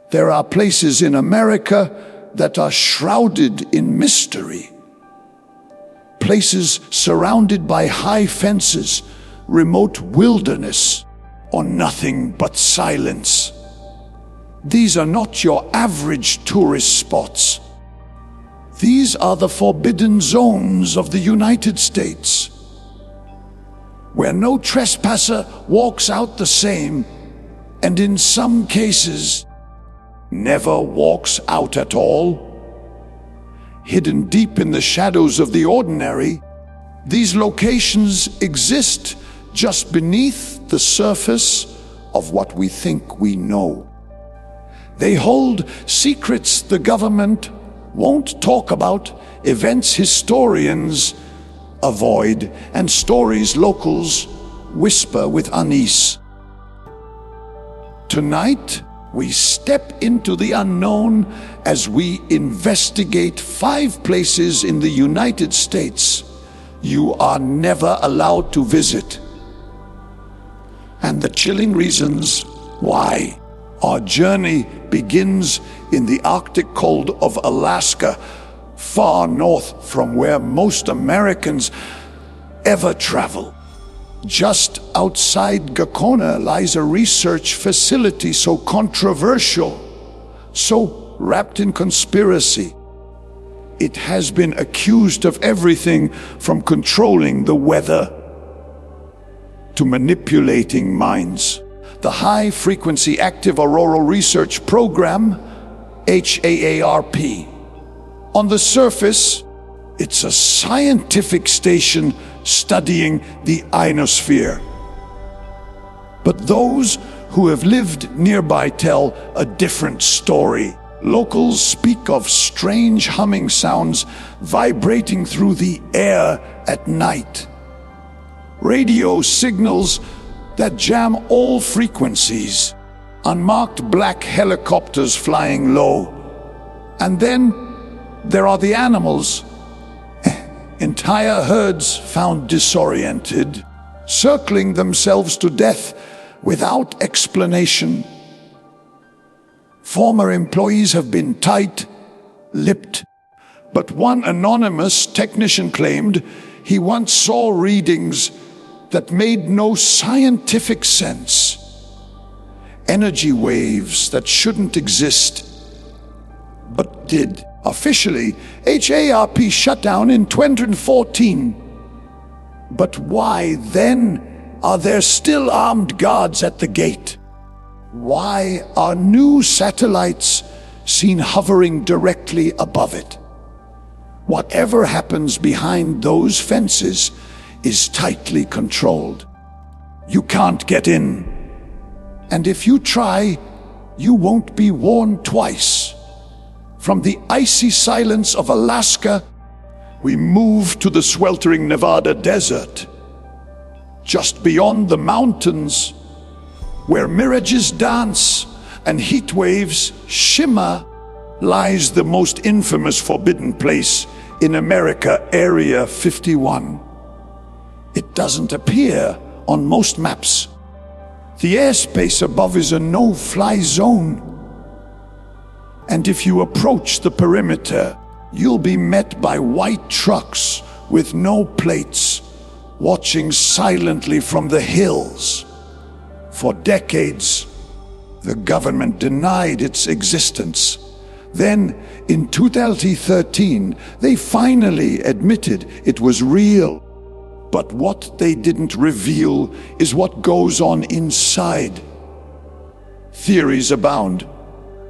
There are places in America that are shrouded in mystery. Places surrounded by high fences, remote wilderness, or nothing but silence. These are not your average tourist spots. These are the forbidden zones of the United States, where no trespasser walks out the same, and in some cases, never walks out at all. Hidden deep in the shadows of the ordinary, these locations exist just beneath the surface of what we think we know. They hold secrets the government won't talk about, events historians avoid, and stories locals whisper with unease. Tonight, we step into the unknown as we investigate 5 places in the United States you are never allowed to visit, and the chilling reasons why. Our journey begins in the Arctic cold of Alaska, far north from where most Americans ever travel. Just outside Gakona lies a research facility so controversial, so wrapped in conspiracy. It has been accused of everything from controlling the weather to manipulating minds. The High Frequency Active Auroral Research Program, HAARP. On the surface, it's a scientific station studying the ionosphere. But those who have lived nearby tell a different story. Locals speak of strange humming sounds vibrating through the air at night. Radio signals that jam all frequencies. Unmarked black helicopters flying low. And then there are the animals. Entire herds found disoriented, circling themselves to death without explanation. Former employees have been tight-lipped, but one anonymous technician claimed he once saw readings that made no scientific sense. Energy waves that shouldn't exist, but did. Officially, HARP shut down in 2014. But why then are there still armed guards at the gate? Why are new satellites seen hovering directly above it? Whatever happens behind those fences is tightly controlled. You can't get in. And if you try, you won't be warned twice. From the icy silence of Alaska, we move to the sweltering Nevada desert. Just beyond the mountains, where mirages dance and heat waves shimmer, lies the most infamous forbidden place in America, Area 51. It doesn't appear on most maps. The airspace above is a no-fly zone. And if you approach the perimeter, you'll be met by white trucks with no plates, watching silently from the hills. For decades, the government denied its existence. Then, in 2013, they finally admitted it was real. But what they didn't reveal is what goes on inside. Theories abound.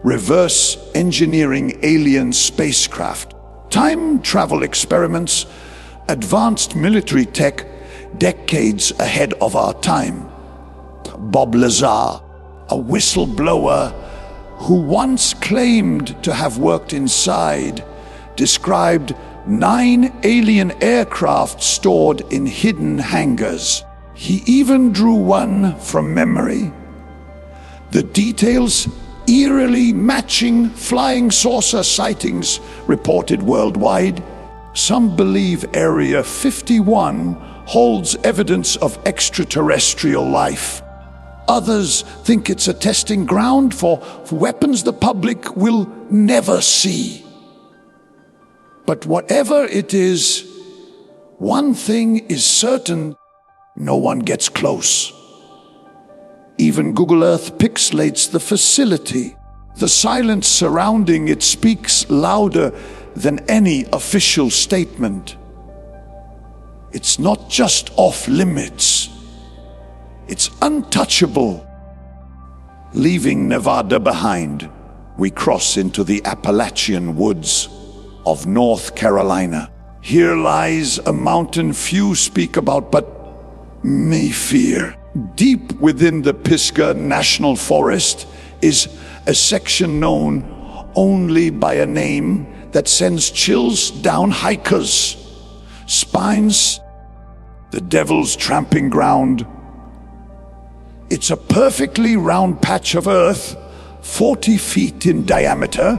Reverse engineering alien spacecraft, time travel experiments, advanced military tech decades ahead of our time. Bob Lazar, a whistleblower who once claimed to have worked inside, described 9 alien aircraft stored in hidden hangars. He even drew one from memory. The details eerily matching flying saucer sightings reported worldwide. Some believe Area 51 holds evidence of extraterrestrial life. Others think it's a testing ground for weapons the public will never see. But whatever it is, one thing is certain: no one gets close. Even Google Earth pixelates the facility. The silence surrounding it speaks louder than any official statement. It's not just off limits, it's untouchable. Leaving Nevada behind, we cross into the Appalachian woods of North Carolina. Here lies a mountain few speak about but may fear. Deep within the Pisgah National Forest is a section known only by a name that sends chills down hikers' spines: the Devil's Tramping Ground. It's a perfectly round patch of earth, 40 feet in diameter,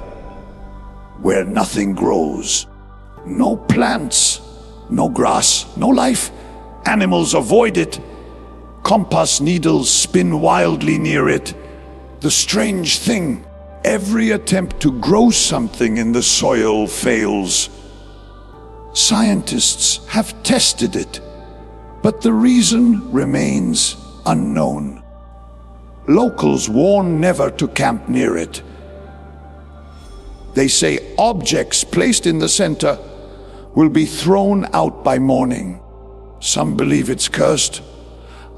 where nothing grows. No plants, no grass, no life. Animals avoid it. Compass needles spin wildly near it. The strange thing, every attempt to grow something in the soil fails. Scientists have tested it, but the reason remains unknown. Locals warn never to camp near it. They say objects placed in the center will be thrown out by morning. Some believe it's cursed.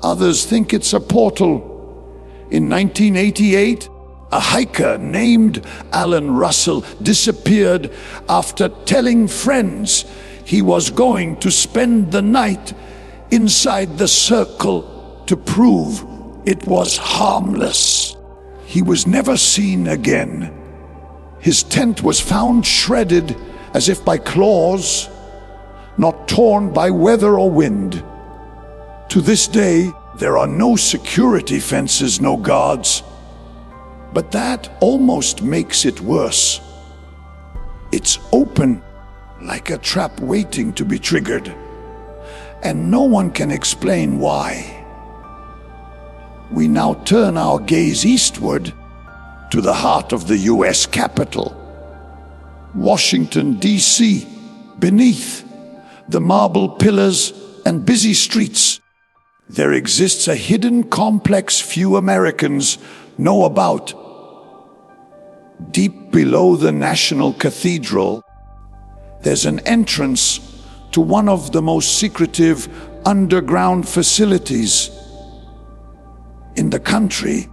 Others think it's a portal. In 1988, a hiker named Alan Russell disappeared after telling friends he was going to spend the night inside the circle to prove it was harmless. He was never seen again. His tent was found shredded as if by claws, not torn by weather or wind. To this day, there are no security fences, no guards. But that almost makes it worse. It's open, like a trap waiting to be triggered, and no one can explain why. We now turn our gaze eastward to the heart of the U.S. Capitol, Washington, D.C. Beneath the marble pillars and busy streets, there exists a hidden complex few Americans know about. Deep below the National Cathedral, there's an entrance to one of the most secretive underground facilities in the country.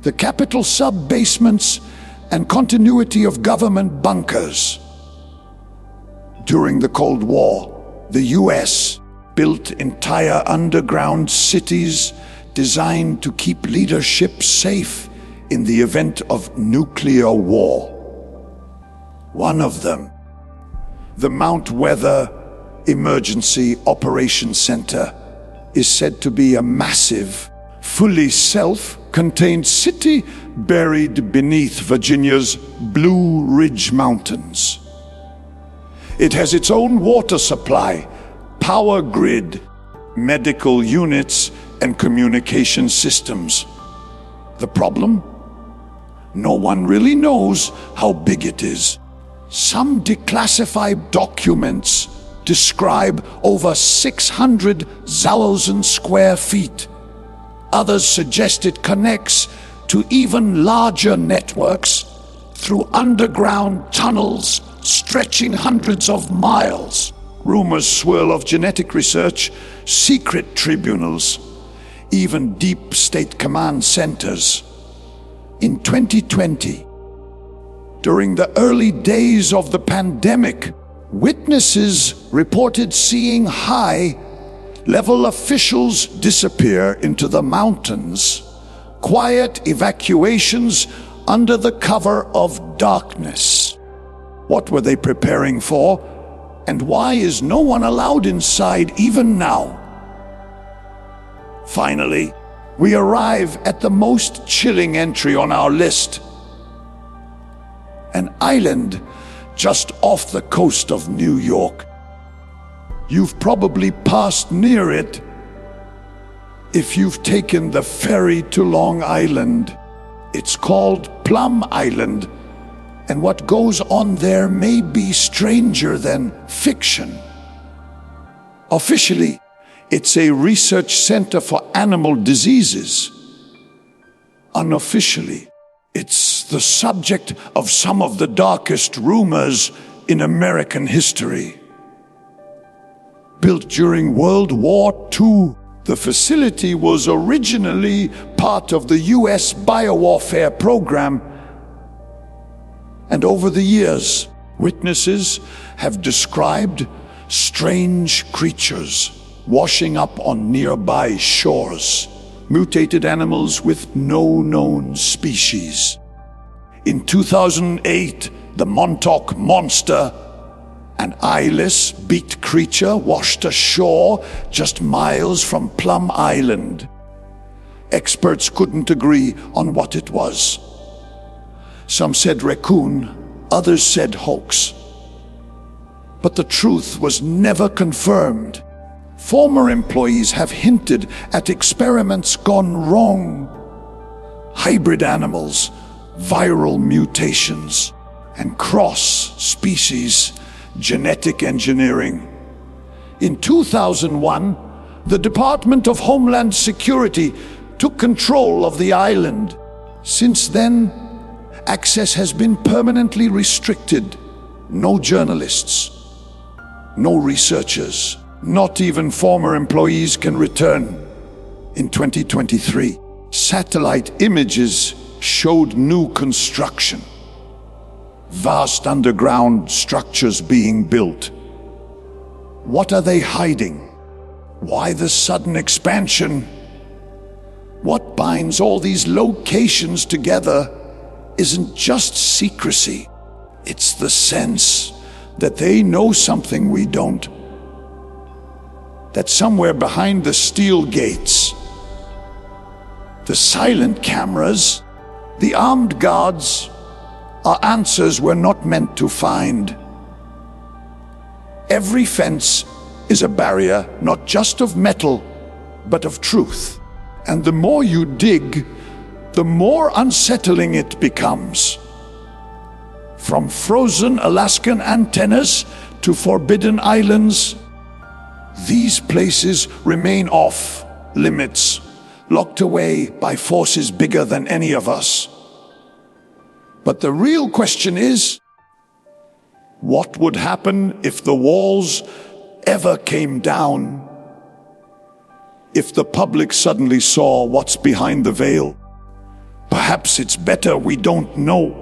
The Capitol sub-basements and continuity of government bunkers. During the Cold War, the U.S. built entire underground cities designed to keep leadership safe in the event of nuclear war. One of them, the Mount Weather Emergency Operations Center, is said to be a massive, fully self-contained city buried beneath Virginia's Blue Ridge Mountains. It has its own water supply, power grid, medical units, and communication systems. The problem? No one really knows how big it is. Some declassified documents describe over 600,000 square feet. Others suggest it connects to even larger networks through underground tunnels stretching hundreds of miles. Rumors swirl of genetic research, secret tribunals, even deep state command centers. In 2020, during the early days of the pandemic, witnesses reported seeing high-level officials disappear into the mountains, quiet evacuations under the cover of darkness. What were they preparing for? And why is no one allowed inside even now? Finally, we arrive at the most chilling entry on our list. An island just off the coast of New York. You've probably passed near it. if you've taken the ferry to Long Island. It's called Plum Island, and what goes on there may be stranger than fiction. Officially, it's a research center for animal diseases. Unofficially, it's the subject of some of the darkest rumors in American history. Built during World War II, the facility was originally part of the U.S. biowarfare program, and over the years, witnesses have described strange creatures washing up on nearby shores, mutated animals with no known species. In 2008, the Montauk Monster, an eyeless, beaked creature, washed ashore just miles from Plum Island. Experts couldn't agree on what it was. Some said raccoon, others said hoax. But the truth was never confirmed. Former employees have hinted at experiments gone wrong. Hybrid animals, viral mutations, and cross-species genetic engineering. In 2001, the Department of Homeland Security took control of the island. Since then, access has been permanently restricted. No journalists, no researchers, not even former employees can return. In 2023, satellite images showed new construction. Vast underground structures being built. What are they hiding? Why the sudden expansion? What binds all these locations together isn't just secrecy. It's the sense that they know something we don't. That somewhere behind the steel gates, the silent cameras, the armed guards, are answers we're not meant to find. Every fence is a barrier, not just of metal, but of truth. And the more you dig, the more unsettling it becomes. From frozen Alaskan antennas to forbidden islands, these places remain off limits, locked away by forces bigger than any of us. But the real question is, what would happen if the walls ever came down? If the public suddenly saw what's behind the veil? Perhaps it's better we don't know.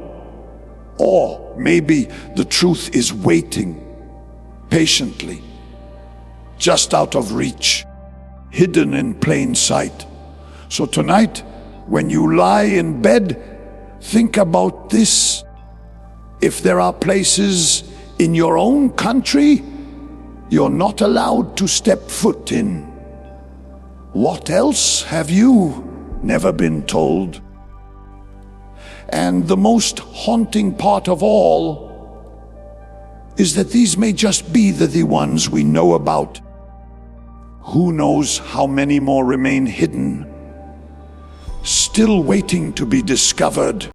Or maybe the truth is waiting, patiently, just out of reach, hidden in plain sight. So tonight, when you lie in bed, think about this. If there are places in your own country you're not allowed to step foot in, what else have you never been told? And the most haunting part of all is that these may just be the ones we know about. Who knows how many more remain hidden, still waiting to be discovered.